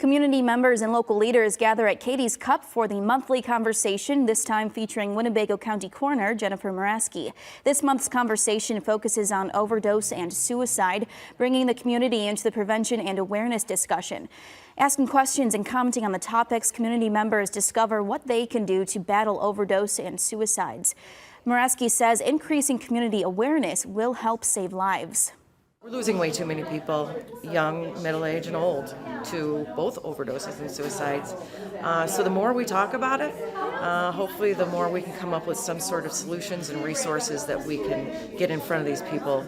Community members and local leaders gather at Katie's Cup for the monthly conversation, this time featuring Winnebago County Coroner Jennifer Moraski. This month's conversation focuses on overdose and suicide, bringing the community into the prevention and awareness discussion. Asking questions and commenting on the topics, community members discover what they can do to battle overdose and suicides. Moraski says increasing community awareness will help save lives. We're losing way too many people, young, middle-aged, and old, to both overdoses and suicides. So the more we talk about it, hopefully the more we can come up with some sort of solutions and resources that we can get in front of these people.